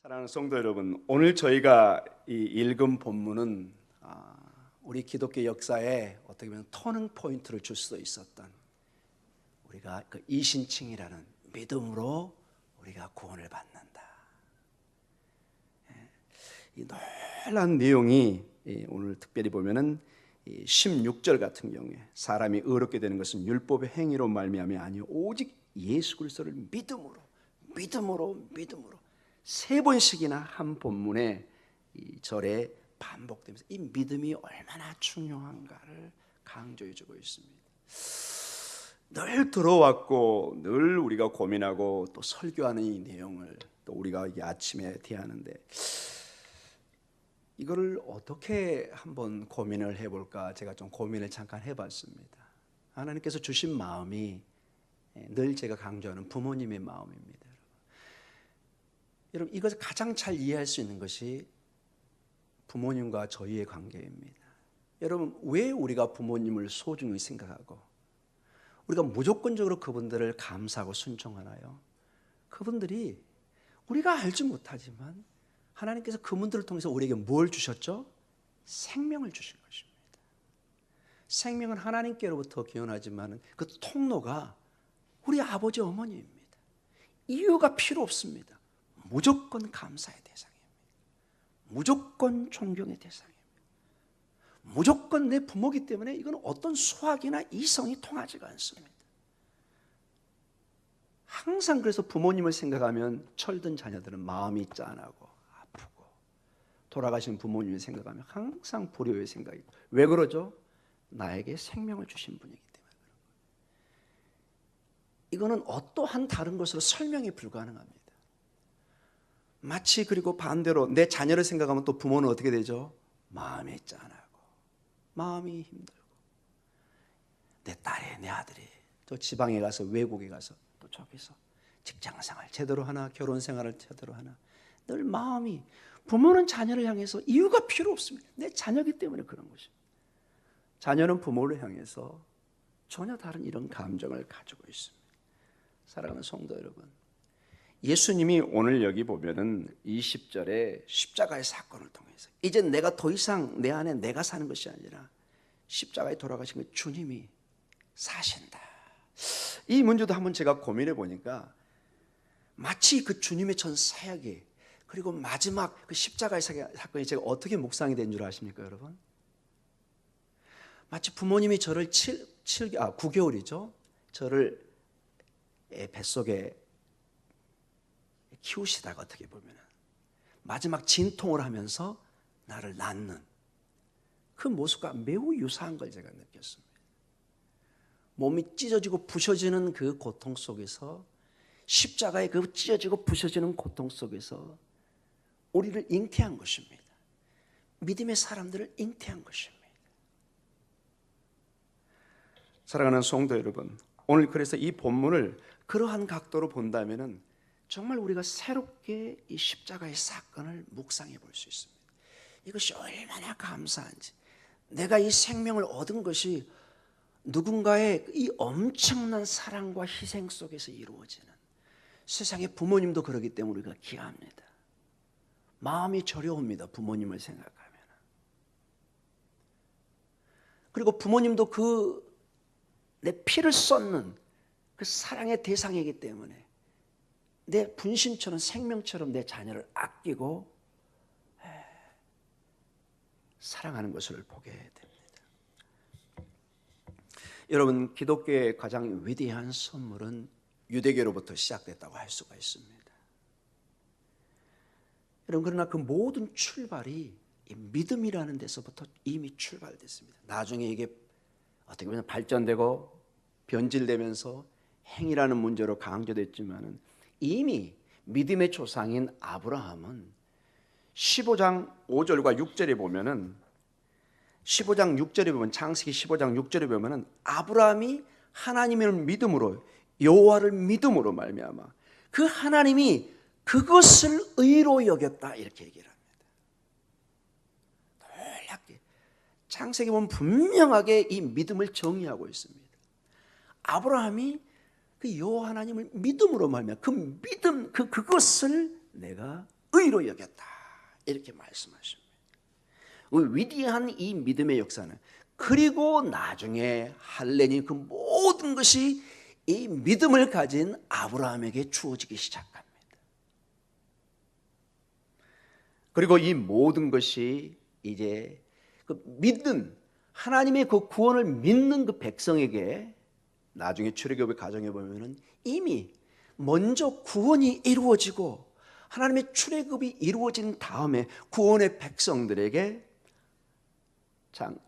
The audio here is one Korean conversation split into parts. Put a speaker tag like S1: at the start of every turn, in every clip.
S1: 사랑하는 성도 여러분, 오늘 저희가 읽은 본문은 우리 기독교 역사에 어떻게 보면 터닝 포인트를 줄 수 있었던, 우리가 그 이신칭이라는 믿음으로 우리가 구원을 받는다. 이 놀라운 내용이 오늘 특별히 보면은 16절 같은 경우에 사람이 의롭게 되는 것은 율법의 행위로 말미암이 아니요 오직 예수 그리스도를 믿음으로 세 번씩이나 한 본문에 이 절에 반복되면서 이 믿음이 얼마나 중요한가를 강조해주고 있습니다. 늘 들어왔고 늘 우리가 고민하고 또 설교하는 이 내용을 또 우리가 이 아침에 대하는데, 이거를 어떻게 한번 고민을 해볼까 제가 좀 고민을 잠깐 해봤습니다. 하나님께서 주신 마음이 늘 제가 강조하는 부모님의 마음입니다. 여러분, 이것을 가장 잘 이해할 수 있는 것이 부모님과 저희의 관계입니다. 여러분, 왜 우리가 부모님을 소중히 생각하고 우리가 무조건적으로 그분들을 감사하고 순종하나요? 그분들이 우리가 알지 못하지만 하나님께서 그분들을 통해서 우리에게 뭘 주셨죠? 생명을 주신 것입니다. 생명은 하나님께로부터 기원하지만 그 통로가 우리 아버지 어머니입니다. 이유가 필요 없습니다. 무조건 감사의 대상입니다. 무조건 존경의 대상입니다. 무조건 내 부모이기 때문에 이건 어떤 수학이나 이성이 통하지가 않습니다. 항상 그래서 부모님을 생각하면 철든 자녀들은 마음이 짠하고 아프고, 돌아가신 부모님을 생각하면 항상 불효의 생각이고. 왜 그러죠? 나에게 생명을 주신 분이기 때문에 그런 거예요. 이거는 어떠한 다른 것으로 설명이 불가능합니다. 마치 그리고 반대로 내 자녀를 생각하면 또 부모는 어떻게 되죠? 마음이 짠하고 마음이 힘들고, 내 딸이 내 아들이 또 지방에 가서 외국에 가서 또 저기서 직장생활 제대로 하나, 결혼생활을 제대로 하나, 늘 마음이, 부모는 자녀를 향해서 이유가 필요 없습니다. 내 자녀이기 때문에 그런 것입니다. 자녀는 부모를 향해서 전혀 다른 이런 감정을 가지고 있습니다. 사랑하는 성도 여러분, 예수님이 오늘 여기 보면은 20절에 십자가의 사건을 통해서 이제 내가 더 이상 내 안에 내가 사는 것이 아니라 십자가에 돌아가신 그 주님이 사신다. 이 문제도 한번 제가 고민해 보니까 마치 그 주님의 전 사역이, 그리고 마지막 그 십자가의 사건이 제가 어떻게 묵상이 된 줄 아십니까, 여러분? 마치 부모님이 저를 9개월이죠. 저를 뱃속에 키우시다가 어떻게 보면 마지막 진통을 하면서 나를 낳는 그 모습과 매우 유사한 걸 제가 느꼈습니다. 몸이 찢어지고 부셔지는 그 고통 속에서, 십자가의 그 찢어지고 부셔지는 고통 속에서 우리를 잉태한 것입니다. 믿음의 사람들을 잉태한 것입니다. 사랑하는 성도 여러분, 오늘 그래서 이 본문을 그러한 각도로 본다면은 정말 우리가 새롭게 이 십자가의 사건을 묵상해 볼 수 있습니다. 이것이 얼마나 감사한지, 내가 이 생명을 얻은 것이 누군가의 이 엄청난 사랑과 희생 속에서 이루어지는, 세상의 부모님도 그러기 때문에 우리가 기합니다. 마음이 저려옵니다. 부모님을 생각하면. 그리고 부모님도 그 내 피를 쏟는 그 사랑의 대상이기 때문에 내 분신처럼, 생명처럼 내 자녀를 아끼고 사랑하는 것을 보게 됩니다. 여러분, 기독교의 가장 위대한 선물은 유대교로부터 시작됐다고 할 수가 있습니다. 여러분, 그러나 그 모든 출발이 이 믿음이라는 데서부터 이미 출발됐습니다. 나중에 이게 어떻게 보면 발전되고 변질되면서 행위라는 문제로 강조됐지만은, 이미 믿음의 조상인 아브라함은 15장 5절과 6절에 보면은, 15장 6절에 보면, 창세기 15장 6절에 보면은 아브라함이 하나님을 믿음으로, 여호와를 믿음으로 말미암아 그 하나님이 그것을 의로 여겼다, 이렇게 얘기를 합니다. 놀랍게 창세기 보면 분명하게 이 믿음을 정의하고 있습니다. 아브라함이 그 여호와 하나님을 믿음으로 말미암아 그 믿음, 그것을 내가 의로 여겼다. 이렇게 말씀하십니다. 위대한 이 믿음의 역사는, 그리고 나중에 할례니 그 모든 것이 이 믿음을 가진 아브라함에게 주어지기 시작합니다. 그리고 이 모든 것이 이제 그 믿는, 하나님의 그 구원을 믿는 그 백성에게 나중에 출애굽의 과정에 보면은 이미 먼저 구원이 이루어지고 하나님의 출애굽이 이루어진 다음에 구원의 백성들에게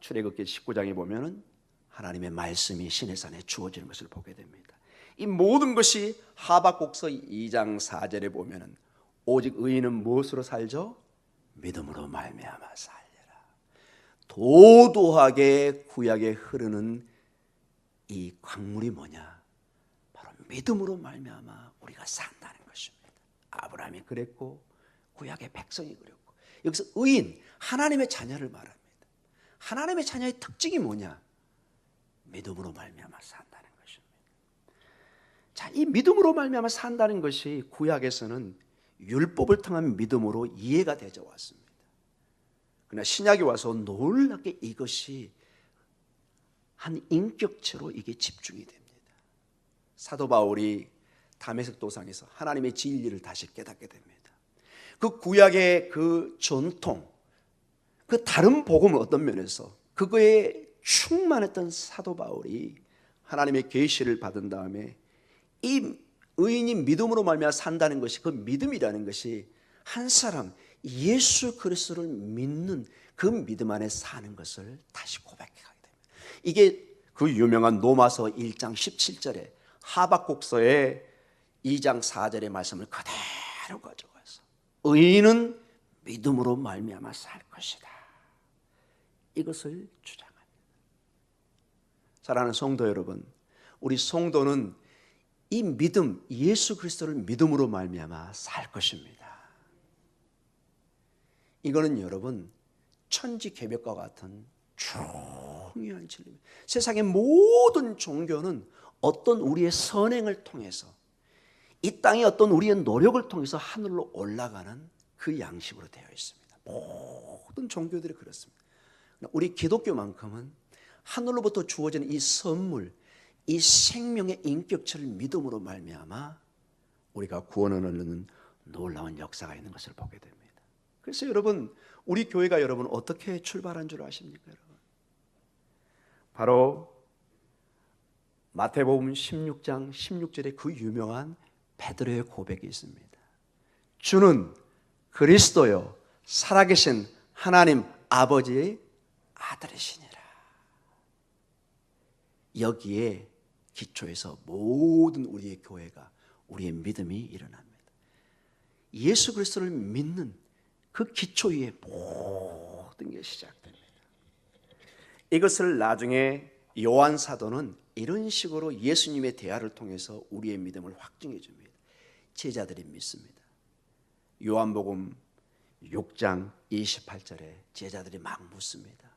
S1: 출애굽기 19장에 보면은 하나님의 말씀이 시내산에 주어지는 것을 보게 됩니다. 이 모든 것이 하박국서 2장 4절에 보면은 오직 의인은 무엇으로 살죠? 믿음으로 말미암아 살리라. 도도하게 구약에 흐르는 이 광물이 뭐냐? 바로 믿음으로 말미암아 우리가 산다는 것입니다. 아브라함이 그랬고 구약의 백성이 그랬고, 여기서 의인, 하나님의 자녀를 말합니다. 하나님의 자녀의 특징이 뭐냐? 믿음으로 말미암아 산다는 것입니다. 자, 이 믿음으로 말미암아 산다는 것이 구약에서는 율법을 통한 믿음으로 이해가 되어 왔습니다. 그러나 신약에 와서 놀랍게 이것이 한 인격체로 이게 집중이 됩니다. 사도 바울이 다메섹 도상에서 하나님의 진리를 다시 깨닫게 됩니다. 그 구약의 그 전통, 그 다른 복음은 어떤 면에서 그거에 충만했던 사도 바울이 하나님의 계시를 받은 다음에 이 의인이 믿음으로 말미암아 산다는 것이, 그 믿음이라는 것이 한 사람 예수 그리스도를 믿는 그 믿음 안에 사는 것을 다시 고백하게 됩니다. 이게 그 유명한 로마서 1장 17절에 하박국서의 2장 4절의 말씀을 그대로 가져와서 의인은 믿음으로 말미암아 살 것이다, 이것을 주장합니다. 사랑하는 성도 여러분, 우리 성도는 이 믿음, 예수 그리스도를 믿음으로 말미암아 살 것입니다. 이거는 여러분 천지개벽과 같은 중요한 진리입니다. 세상의 모든 종교는 어떤 우리의 선행을 통해서, 이 땅의 어떤 우리의 노력을 통해서 하늘로 올라가는 그 양식으로 되어 있습니다. 모든 종교들이 그렇습니다. 우리 기독교만큼은 하늘로부터 주어지는 이 선물, 이 생명의 인격체를 믿음으로 말미암아 우리가 구원을 얻는 놀라운 역사가 있는 것을 보게 됩니다. 그래서 여러분, 우리 교회가 여러분 어떻게 출발한 줄 아십니까? 여러분, 바로 마태복음 16장 16절에 그 유명한 베드로의 고백이 있습니다. 주는 그리스도요 살아계신 하나님 아버지의 아들이시니라. 여기에 기초에서 모든 우리의 교회가, 우리의 믿음이 일어납니다. 예수 그리스도를 믿는 그 기초 위에 모든 게 시작됩니다. 이것을 나중에 요한 사도는 이런 식으로 예수님의 대화를 통해서 우리의 믿음을 확증해 줍니다. 제자들이 믿습니다. 요한복음 6장 28절에 제자들이 막 묻습니다.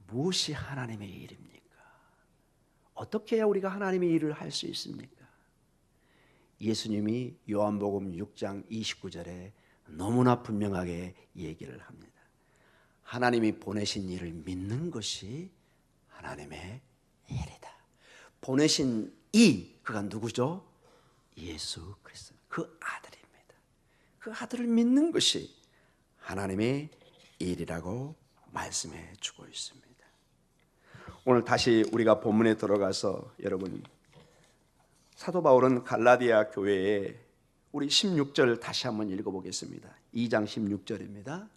S1: 무엇이 하나님의 일입니까? 어떻게 해야 우리가 하나님의 일을 할 수 있습니까? 예수님이 요한복음 6장 29절에 너무나 분명하게 얘기를 합니다. 하나님이 보내신 일을 믿는 것이 하나님의 일이다. 보내신 그가 누구죠? 예수 그리스도, 그 아들입니다. 그 아들을 믿는 것이 하나님의 일이라고 말씀해 주고 있습니다. 오늘 다시 우리가 본문에 들어가서 여러분, 사도 바울은 갈라디아 교회에 우리 16절 다시 한번 읽어보겠습니다. 2장 16절입니다.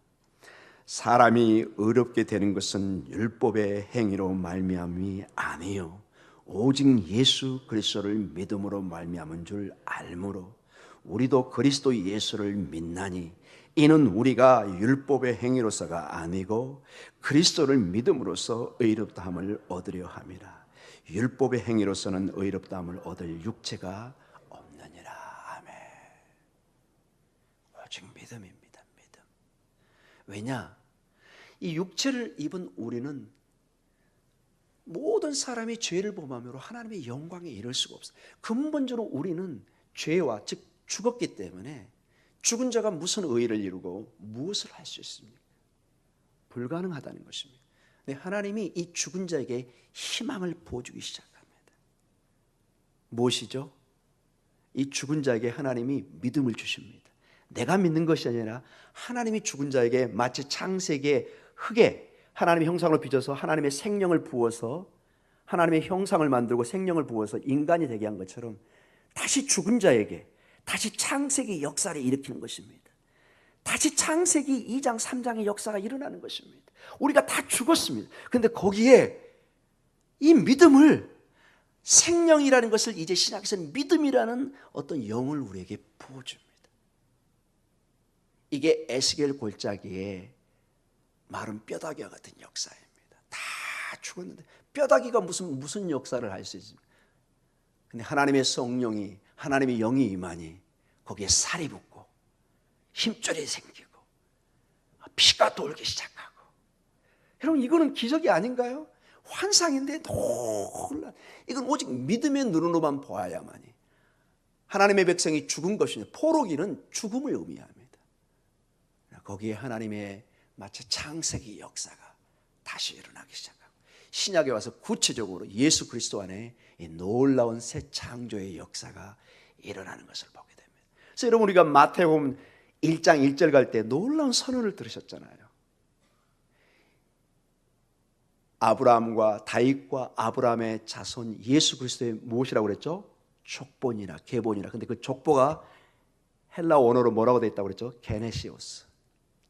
S1: 사람이 의롭게 되는 것은 율법의 행위로 말미암이 아니요 오직 예수 그리스도를 믿음으로 말미암은 줄 알므로 우리도 그리스도 예수를 믿나니 이는 우리가 율법의 행위로서가 아니고 그리스도를 믿음으로써 의롭다함을 얻으려 함이라. 율법의 행위로서는 의롭다함을 얻을 육체가 없느니라. 아멘. 오직 믿음입니다. 믿음. 왜냐? 이 육체를 입은 우리는 모든 사람이 죄를 범함으로 하나님의 영광에 이를 수가 없어요. 근본적으로 우리는 죄와, 즉 죽었기 때문에 죽은 자가 무슨 의의를 이루고 무엇을 할 수 있습니까? 불가능하다는 것입니다. 근데 하나님이 이 죽은 자에게 희망을 부어주기 시작합니다. 무엇이죠? 이 죽은 자에게 하나님이 믿음을 주십니다. 내가 믿는 것이 아니라 하나님이 죽은 자에게 마치 창세기의 흙에 하나님의 형상을 빚어서 하나님의 생명을 부어서 하나님의 형상을 만들고 생명을 부어서 인간이 되게 한 것처럼 다시 죽은 자에게 다시 창세기 역사를 일으키는 것입니다. 다시 창세기 2장 3장의 역사가 일어나는 것입니다. 우리가 다 죽었습니다. 그런데 거기에 이 믿음을, 생명이라는 것을 이제 신약에서는 믿음이라는 어떤 영을 우리에게 부어줍니다. 이게 에스겔 골짜기에 마른 뼈다귀와 같은 역사입니다. 다 죽었는데 뼈다귀가 무슨 역사를 할 수 있습니까? 근데 하나님의 성령이, 하나님의 영이 임하니 거기에 살이 붙고 힘줄이 생기고 피가 돌기 시작하고. 여러분, 이거는 기적이 아닌가요? 환상인데 놀라. 이건 오직 믿음의 눈으로만 보아야만이. 하나님의 백성이 죽은 것이니, 포로기는 죽음을 의미합니다. 거기에 하나님의 마치 창세기 역사가 다시 일어나기 시작하고, 신약에 와서 구체적으로 예수 그리스도 안에 이 놀라운 새 창조의 역사가 일어나는 것을 보게 됩니다. 그래서 여러분, 우리가 마태복음 1장 1절 갈 때 놀라운 선언을 들으셨잖아요. 아브라함과 다윗과 아브라함의 자손 예수 그리스도의 무엇이라고 그랬죠? 족본이나 계본이나. 근데 그 족보가 헬라 원어로 뭐라고 되어 있다고 그랬죠? 게네시오스,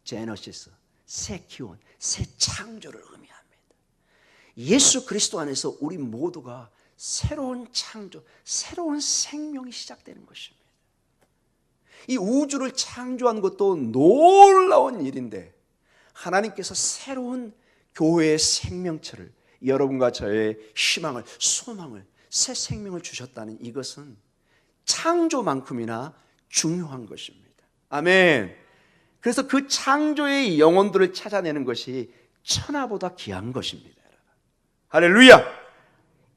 S1: 제너시스, 새 기원, 새 창조를 의미합니다. 예수 그리스도 안에서 우리 모두가 새로운 창조, 새로운 생명이 시작되는 것입니다. 이 우주를 창조한 것도 놀라운 일인데, 하나님께서 새로운 교회의 생명체를, 여러분과 저의 희망을, 소망을, 새 생명을 주셨다는 이것은 창조만큼이나 중요한 것입니다. 아멘. 그래서 그 창조의 영혼들을 찾아내는 것이 천하보다 귀한 것입니다. 여러분. 할렐루야.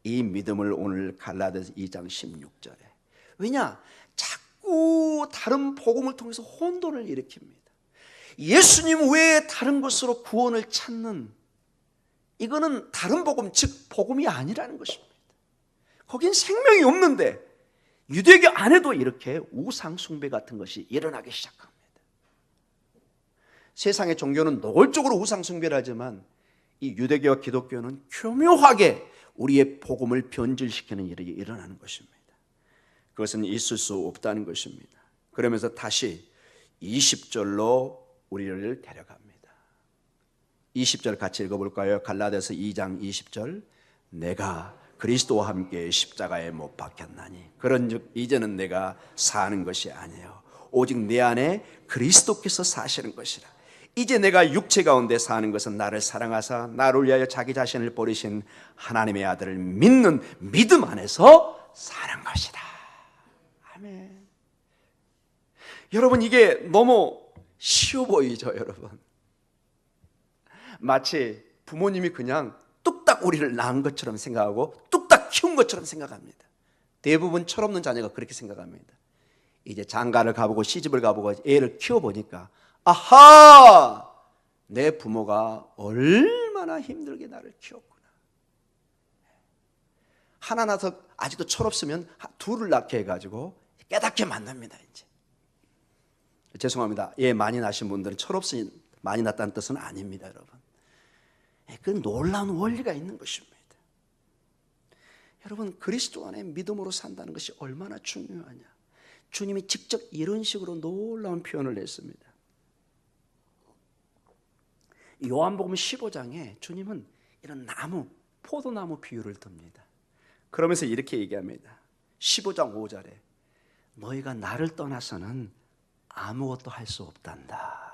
S1: 이 믿음을 오늘 갈라디아서 2장 16절에, 왜냐? 자꾸 다른 복음을 통해서 혼돈을 일으킵니다. 예수님 외에 다른 것으로 구원을 찾는, 이거는 다른 복음, 즉 복음이 아니라는 것입니다. 거긴 생명이 없는데, 유대교 안에도 이렇게 우상 숭배 같은 것이 일어나기 시작합니다. 세상의 종교는 노골적으로 우상 숭배를 하지만 이 유대교와 기독교는 교묘하게 우리의 복음을 변질시키는 일이 일어나는 것입니다. 그것은 있을 수 없다는 것입니다. 그러면서 다시 20절로 우리를 데려갑니다. 20절 같이 읽어볼까요? 갈라디아서 2장 20절. 내가 그리스도와 함께 십자가에 못 박혔나니 그런즉 이제는 내가 사는 것이 아니에요, 오직 내 안에 그리스도께서 사시는 것이라. 이제 내가 육체 가운데 사는 것은 나를 사랑하사 나를 위하여 자기 자신을 버리신 하나님의 아들을 믿는 믿음 안에서 사는 것이다. 아멘. 여러분, 이게 너무 쉬워 보이죠, 여러분? 마치 부모님이 그냥 뚝딱 우리를 낳은 것처럼 생각하고 뚝딱 키운 것처럼 생각합니다. 대부분 철없는 자녀가 그렇게 생각합니다. 이제 장가를 가보고 시집을 가보고 애를 키워보니까, 아하! 내 부모가 얼마나 힘들게 나를 키웠구나. 하나 낳아서 아직도 철없으면 둘을 낳게 해가지고 깨닫게 만납니다. 이제 죄송합니다. 애 많이 낳으신 분들은 철없으니 많이 낳았다는 뜻은 아닙니다, 여러분. 그 놀라운 원리가 있는 것입니다. 여러분, 그리스도 안에 믿음으로 산다는 것이 얼마나 중요하냐. 주님이 직접 이런 식으로 놀라운 표현을 했습니다. 요한복음 15장에 주님은 이런 나무, 포도나무 비유를 듭니다. 그러면서 이렇게 얘기합니다. 15장 5절에 너희가 나를 떠나서는 아무것도 할 수 없단다.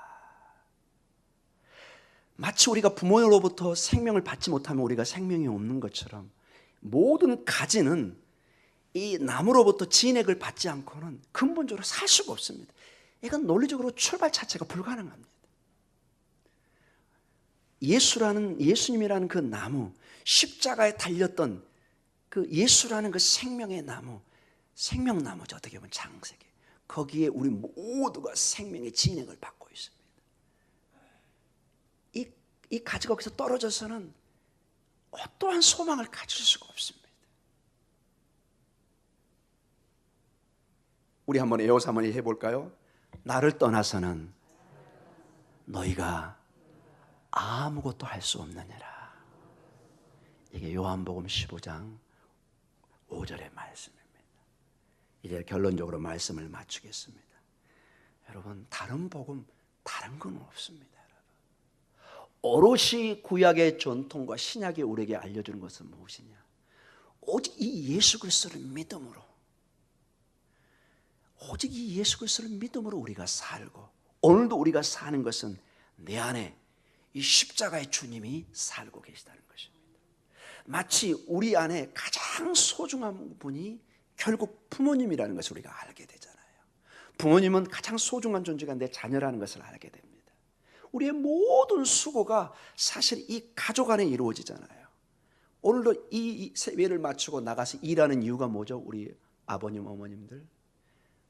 S1: 마치 우리가 부모로부터 생명을 받지 못하면 우리가 생명이 없는 것처럼 모든 가지는 이 나무로부터 진액을 받지 않고는 근본적으로 살 수가 없습니다. 이건 논리적으로 출발 자체가 불가능합니다. 예수님이라는 그 나무, 십자가에 달렸던 그 예수라는 그 생명의 나무, 생명나무죠. 어떻게 보면 창세기. 거기에 우리 모두가 생명의 진행을 받고 있습니다. 이 가지가 거기서 떨어져서는 어떠한 소망을 가질 수가 없습니다. 우리 한번 에어서 한번 해볼까요? 나를 떠나서는 너희가 아무것도 할 수 없느니라. 이게 요한복음 15장 5절의 말씀입니다. 이제 결론적으로 말씀을 마치겠습니다. 여러분, 다른 복음, 다른 건 없습니다. 오롯이 구약의 전통과 신약이 우리에게 알려주는 것은 무엇이냐? 오직 이 예수 그리스도를 믿음으로, 오직 이 예수 그리스도를 믿음으로 우리가 살고, 오늘도 우리가 사는 것은 내 안에 이 십자가의 주님이 살고 계시다는 것입니다. 마치 우리 안에 가장 소중한 분이 결국 부모님이라는 것을 우리가 알게 되잖아요. 부모님은 가장 소중한 존재가 내 자녀라는 것을 알게 됩니다. 우리의 모든 수고가 사실 이 가족 안에 이루어지잖아요. 오늘도 이 세배를 마치고 나가서 일하는 이유가 뭐죠? 우리 아버님, 어머님들,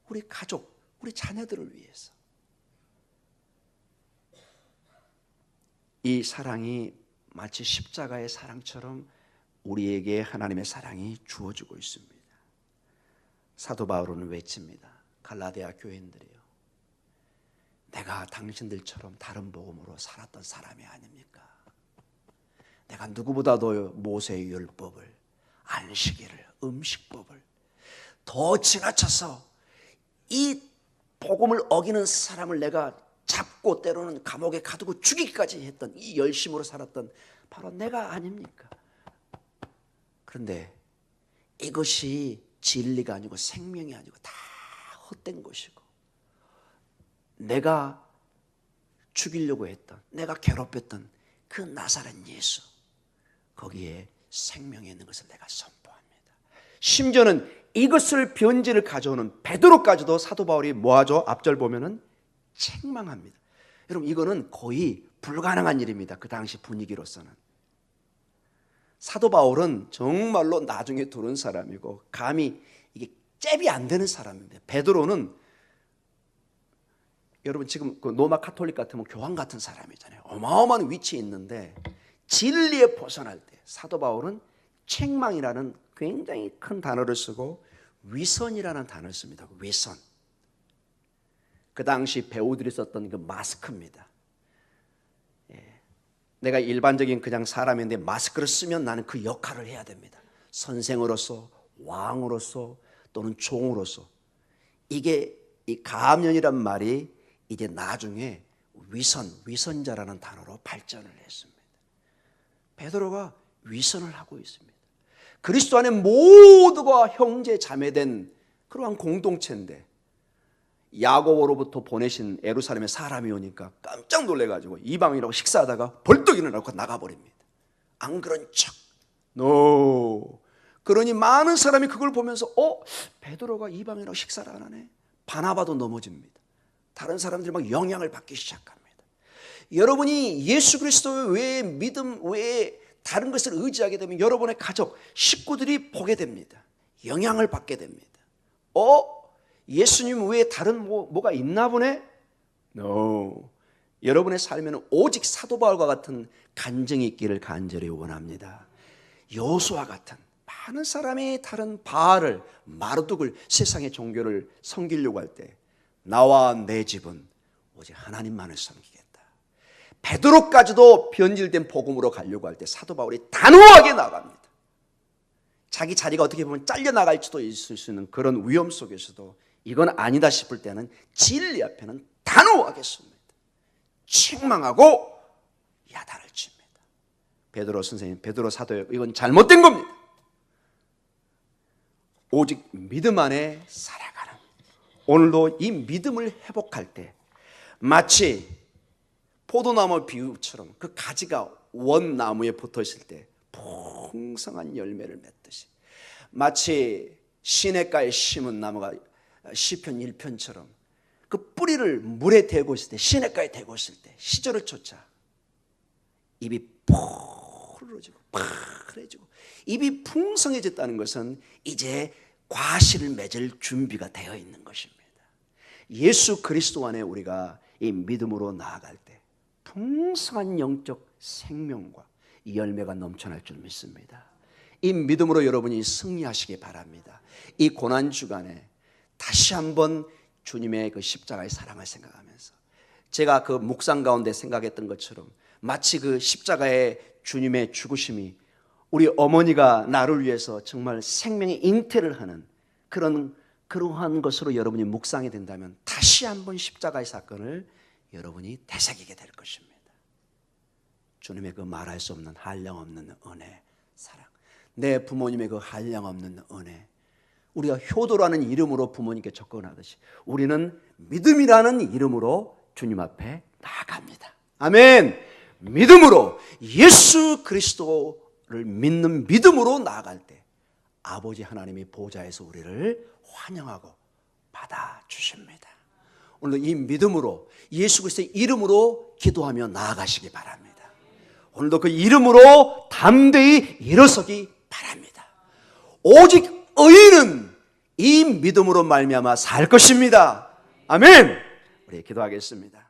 S1: 우리 가족, 우리 자녀들을 위해서. 이 사랑이 마치 십자가의 사랑처럼 우리에게 하나님의 사랑이 주어지고 있습니다. 사도 바울은 외칩니다. 갈라디아 교인들이요, 내가 당신들처럼 다른 복음으로 살았던 사람이 아닙니까? 내가 누구보다도 모세의 율법을, 안식일을, 음식법을 더 지나쳐서 이 복음을 어기는 사람을 내가 잡고 때로는 감옥에 가두고 죽이기까지 했던, 이 열심으로 살았던 바로 내가 아닙니까? 그런데 이것이 진리가 아니고 생명이 아니고 다 헛된 것이고, 내가 죽이려고 했던, 내가 괴롭혔던 그 나사렛 예수, 거기에 생명이 있는 것을 내가 선포합니다. 심지어는 이것을 변질을 가져오는 베드로까지도 사도 바울이 뭐하죠? 앞절 보면은 책망합니다. 여러분, 이거는 거의 불가능한 일입니다. 그 당시 분위기로서는. 사도 바울은 정말로 나중에 들은 사람이고 감히 이게 잽이 안 되는 사람인데, 베드로는 여러분 지금 그 로마 카톨릭 같으면 교황 같은 사람이잖아요. 어마어마한 위치에 있는데 진리에 벗어날 때 사도 바울은 책망이라는 굉장히 큰 단어를 쓰고 위선이라는 단어를 씁니다. 위선. 그 당시 배우들이 썼던 그 마스크입니다. 내가 일반적인 그냥 사람인데 마스크를 쓰면 나는 그 역할을 해야 됩니다. 선생으로서, 왕으로서, 또는 종으로서. 이게 이 가압년이란 말이 이제 나중에 위선자라는 단어로 발전을 했습니다. 베드로가 위선을 하고 있습니다. 그리스도 안에 모두가 형제 자매된 그러한 공동체인데, 야고보로부터 보내신 예루살렘에 사람이 오니까 깜짝 놀래가지고 이방인이라고 식사하다가 벌떡 일어나고 나가버립니다. 안 그런 척. 노. 그러니 많은 사람이 그걸 보면서 베드로가 이방인이라고 식사를 안 하네. 바나바도 넘어집니다. 다른 사람들이 막 영향을 받기 시작합니다. 여러분이 예수 그리스도 외에 믿음 외에 다른 것을 의지하게 되면 여러분의 가족, 식구들이 보게 됩니다. 영향을 받게 됩니다. 예수님 외에 다른 뭐가 있나 보네? No. 여러분의 삶에는 오직 사도 바울과 같은 간증이 있기를 간절히 원합니다. 여호수아 같은 많은 사람이 다른 바알을, 마르둑을, 세상의 종교를 섬기려고 할 때 나와 내 집은 오직 하나님만을 섬기겠다. 베드로까지도 변질된 복음으로 가려고 할 때 사도 바울이 단호하게 나갑니다. 자기 자리가 어떻게 보면 잘려나갈지도 있을 수 있는 그런 위험 속에서도 이건 아니다 싶을 때는 진리 앞에는 단호하게 섭니다. 책망하고 야단을 칩니다. 베드로 선생님, 베드로 사도요, 이건 잘못된 겁니다. 오직 믿음 안에 살아가는, 오늘도 이 믿음을 회복할 때 마치 포도나무 비유처럼 그 가지가 원나무에 붙어 있을 때 풍성한 열매를 맺듯이, 마치 시냇가에 심은 나무가 시편 1편처럼 그 뿌리를 물에 대고 있을 때, 시냇가에 대고 있을 때 시절을 쫓아 입이 푸르러지고 파래지고 입이 풍성해졌다는 것은 이제 과실을 맺을 준비가 되어 있는 것입니다. 예수 그리스도 안에 우리가 이 믿음으로 나아갈 때 풍성한 영적 생명과 열매가 넘쳐날 줄 믿습니다. 이 믿음으로 여러분이 승리하시기 바랍니다. 이 고난 주간에 다시 한번 주님의 그 십자가의 사랑을 생각하면서 제가 그 묵상 가운데 생각했던 것처럼 마치 그 십자가의 주님의 죽으심이 우리 어머니가 나를 위해서 정말 생명의 잉태를 하는 그러한 것으로 여러분이 묵상이 된다면 다시 한번 십자가의 사건을 여러분이 되새기게 될 것입니다. 주님의 그 말할 수 없는 한량없는 은혜, 사랑, 내 부모님의 그 한량없는 은혜, 우리가 효도라는 이름으로 부모님께 접근하듯이 우리는 믿음이라는 이름으로 주님 앞에 나아갑니다. 아멘. 믿음으로 예수 그리스도를 믿는 믿음으로 나아갈 때 아버지 하나님이 보좌에서 우리를 환영하고 받아주십니다. 오늘도 이 믿음으로 예수 그리스도의 이름으로 기도하며 나아가시기 바랍니다. 오늘도 그 이름으로 담대히 일어서기 바랍니다. 오직 의인은 이 믿음으로 말미암아 살 것입니다. 아멘. 우리 기도하겠습니다.